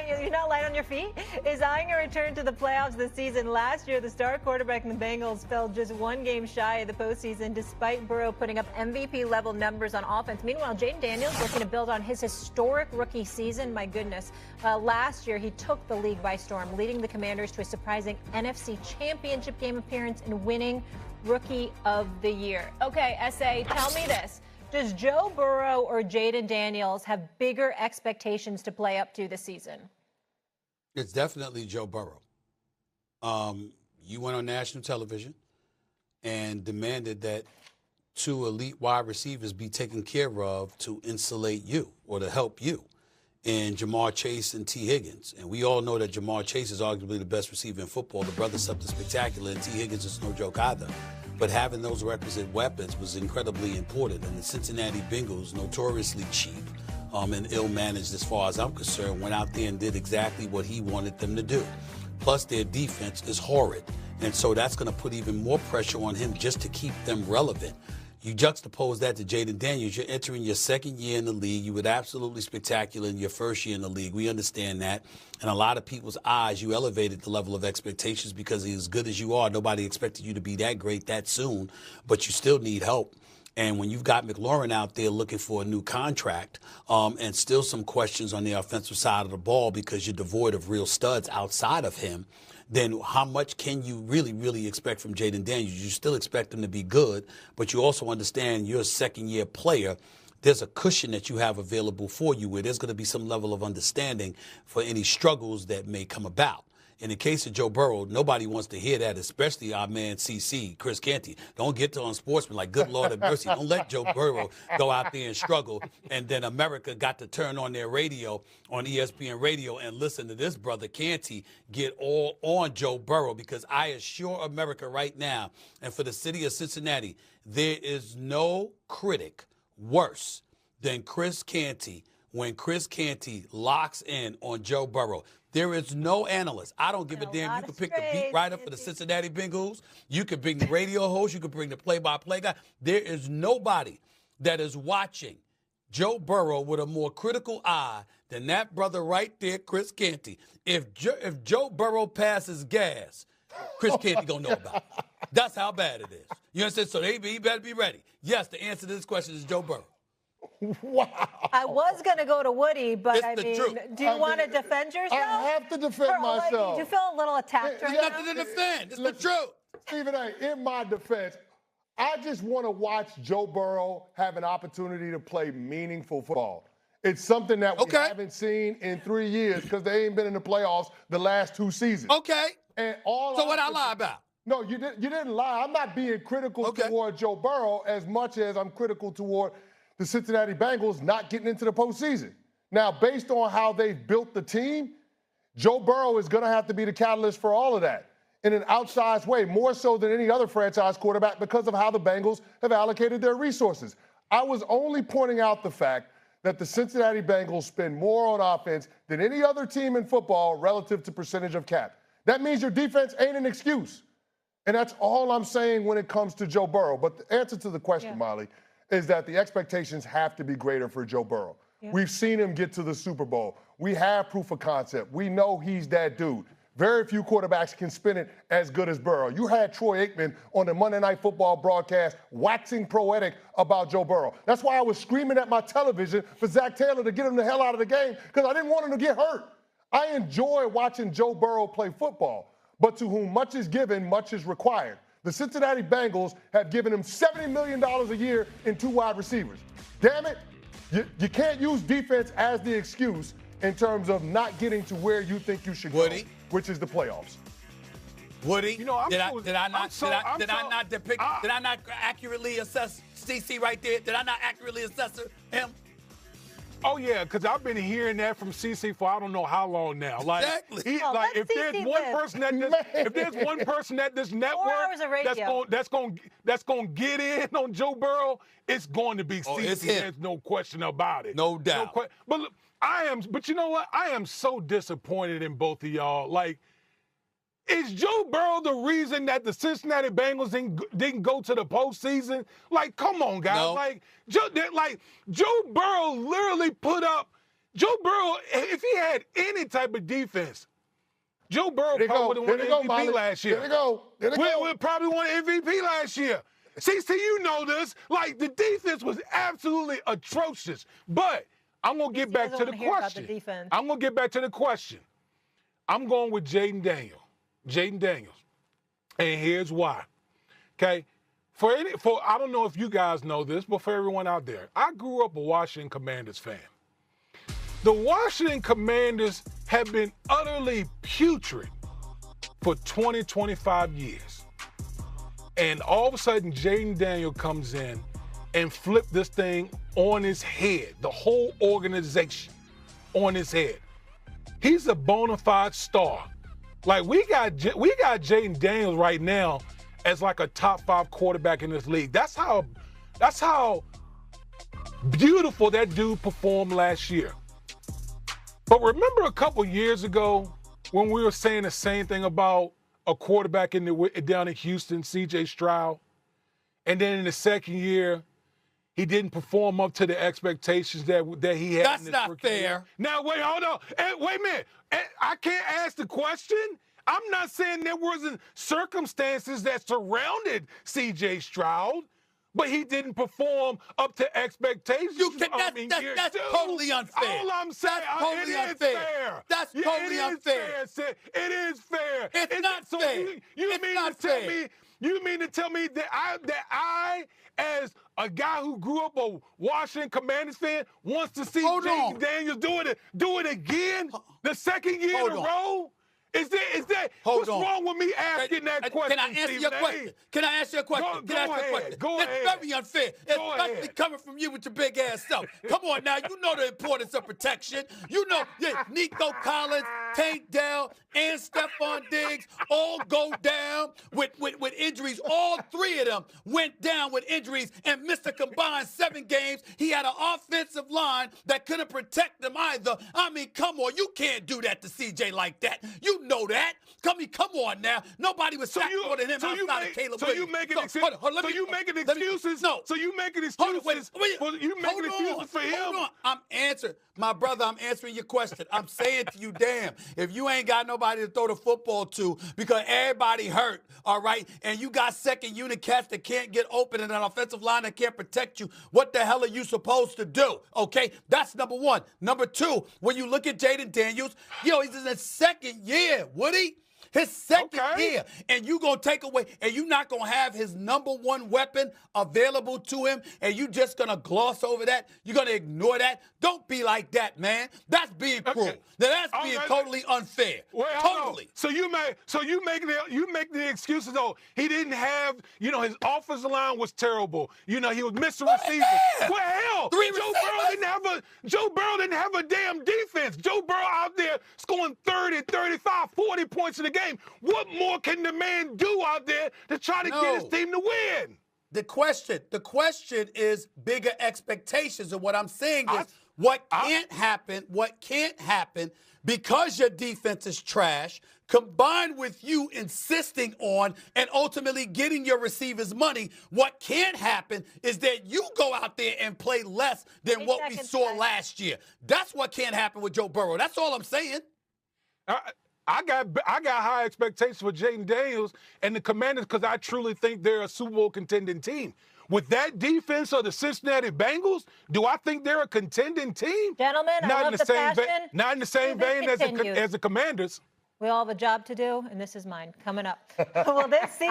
you're not light on your feet? Is eyeing a return to the playoffs this season. Last year, the star quarterback in the Bengals fell just one game shy of the postseason, despite Burrow putting up MVP-level numbers on offense. Meanwhile, Jayden Daniels looking to build on his historic rookie season. My goodness. Last year, he took the league by storm, leading the Commanders to a surprising NFC Championship game appearance and winning Rookie of the Year. Okay, S.A., tell me this. Does Joe Burrow or Jayden Daniels have bigger expectations to play up to this season? It's definitely Joe Burrow. You went on national television and demanded that two elite wide receivers be taken care of to insulate you or to help you in Jamar Chase and T. Higgins. And we all know that Jamar Chase is arguably the best receiver in football. The brother's something spectacular, and T. Higgins is no joke either. But having those requisite weapons was incredibly important. And the Cincinnati Bengals, notoriously cheap and ill-managed as far as I'm concerned, went out there and did exactly what he wanted them to do. Plus, their defense is horrid. And so that's going to put even more pressure on him just to keep them relevant. You juxtapose that to Jayden Daniels. You're entering your second year in the league. You were absolutely spectacular in your first year in the league. We understand that. In a lot of people's eyes, you elevated the level of expectations because as good as you are, nobody expected you to be that great that soon, but you still need help. And when you've got McLaurin out there looking for a new contract and still some questions on the offensive side of the ball because you're devoid of real studs outside of him, then how much can you really expect from Jayden Daniels? You still expect him to be good, but you also understand you're a second-year player. There's a cushion that you have available for you where there's going to be some level of understanding for any struggles that may come about. In the case of Joe Burrow, nobody wants to hear that, especially our man CC, Chris Canty. Don't get to unsportsman like, good Lord have mercy. Don't let Joe Burrow go out there and struggle. And then America got to turn on their radio, on ESPN radio, and listen to this brother Canty get all on Joe Burrow, because I assure America right now, and for the city of Cincinnati, there is no critic worse than Chris Canty when Chris Canty locks in on Joe Burrow. There is no analyst. I don't give a damn. You can pick the beat writer for the Cincinnati Bengals. You can bring the radio host. You can bring the play-by-play guy. There is nobody that is watching Joe Burrow with a more critical eye than that brother right there, Chris Canty. If Joe Burrow passes gas, Chris Canty gonna know about it. That's how bad it is. You understand? So he better be ready. Yes, the answer to this question is Joe Burrow. Wow. I was going to go to Woody, but It's I the mean, truth. do you want to defend yourself? I have to defend myself. Do you feel a little attacked right now? Nothing to defend. It's the truth. StephenA, in my defense, I just want to watch Joe Burrow have an opportunity to play meaningful football. It's something that we haven't seen in 3 years because they ain't been in the playoffs the last 2 seasons. Okay. And So what I lie about? No, you didn't lie. I'm not being critical toward Joe Burrow as much as I'm critical toward the Cincinnati Bengals not getting into the postseason. Now, based on how they've built the team, Joe Burrow is going to have to be the catalyst for all of that in an outsized way, more so than any other franchise quarterback because of how the Bengals have allocated their resources. I was only pointing out the fact that the Cincinnati Bengals spend more on offense than any other team in football relative to percentage of cap. That means your defense ain't an excuse. And that's all I'm saying when it comes to Joe Burrow. But the answer to the question, Molly, is that the expectations have to be greater for Joe Burrow. Yeah. We've seen him get to the Super Bowl. We have proof of concept. We know he's that dude. Very few quarterbacks can spin it as good as Burrow. You had Troy Aikman on the Monday Night Football broadcast waxing poetic about Joe Burrow. That's why I was screaming at my television for Zach Taylor to get him the hell out of the game, because I didn't want him to get hurt. I enjoy watching Joe Burrow play football, but to whom much is given, much is required. The Cincinnati Bengals have given him $70 million a year in 2 wide receivers. Damn it, you can't use defense as the excuse in terms of not getting to where you think you should go, which is the playoffs. Woody, did I not accurately assess CC right there? Did I not accurately assess him? Oh, yeah, because I've been hearing that from CC for I don't know how long now. Like, exactly. If there's one person at this network that's going to get in on Joe Burrow, it's going to be CC. There's no question about it. No doubt. But look, but you know what? I am so disappointed in both of y'all. Like, is Joe Burrow the reason that the Cincinnati Bengals didn't go to the postseason? Like, come on, guys. No. Like, Joe Burrow literally put up Joe Burrow, if he had any type of defense, Joe Burrow probably would have won MVP last year. There you go. We probably won MVP last year. See, you know this. Like, the defense was absolutely atrocious. But I'm going to get back to the question. I'm going to get back to the question. I'm going with Jayden Daniels. Jayden Daniels. And here's why. Okay? I don't know if you guys know this, but for everyone out there, I grew up a Washington Commanders fan. The Washington Commanders have been utterly putrid for 20, 25 years. And all of a sudden, Jayden Daniels comes in and flipped this thing on his head, the whole organization on his head. He's a bona fide star. Like, we got Jayden Daniels right now as like a top 5 quarterback in this league. That's how beautiful that dude performed last year. But remember a couple years ago when we were saying the same thing about a quarterback down in Houston, C.J. Stroud, and then in the second year, he didn't perform up to the expectations that he had. That's not fair. Now, wait, hold on. Wait a minute. I can't ask the question. I'm not saying there wasn't circumstances that surrounded C.J. Stroud, but he didn't perform up to expectations. That's totally unfair. All I'm saying, it is fair. That's totally unfair. It is fair. It's not fair. You mean to tell me that I, as a guy who grew up a Washington Commanders fan, wants to see Jayden Daniels do it again the second year in a row? Is that what's wrong with me asking that question? Can I answer your question? Can I ask you a question? Go ahead. It's very unfair, especially coming from you with your big ass self. Come on now, you know the importance of protection. You know, Nico Collins, Tank Dell, and Stephon Diggs all go down with injuries. All 3 of them went down with injuries and missed a combined 7 games. He had an offensive line that couldn't protect them either. I mean, come on, you can't do that to CJ like that. You know that. Come on now. Nobody was sacked more than him outside of Caleb Williams. So you making excuses? So you making excuses? No. So you making excuses? You making excuses for him? Hold on. I'm answering your question. I'm saying to you, damn, if you ain't got nobody to throw the football to because everybody hurt, all right, and you got second unit cats that can't get open and an offensive line that can't protect you, what the hell are you supposed to do? Okay, that's number 1. Number 2, when you look at Jayden Daniels, he's in his second year, Woody. His second year, and you going to take away, and you're not going to have his number 1 weapon available to him, and you just going to gloss over that? You're going to ignore that? Don't be like that, man. That's being cruel. Now, that's being totally unfair. Totally. So you make the excuses, though. He didn't have, his offensive line was terrible. He was missing receivers. Well, hell, Joe Burrow didn't have a damn defense. Joe Burrow out there scoring 30, 35, 40 points in the game. What more can the man do out there to try to get his team to win? The question is bigger expectations. And what I'm saying is what can't happen because your defense is trash, combined with you insisting on and ultimately getting your receivers money, what can't happen is that you go out there and play less than what we saw last year. That's what can't happen with Joe Burrow. That's all I'm saying. I got high expectations for Jayden Daniels and the Commanders because I truly think they're a Super Bowl contending team. With that defense of the Cincinnati Bengals, do I think they're a contending team? Gentlemen, I love the passion. Not in the same vein as the Commanders. We all have a job to do, and this is mine coming up. Well, this season.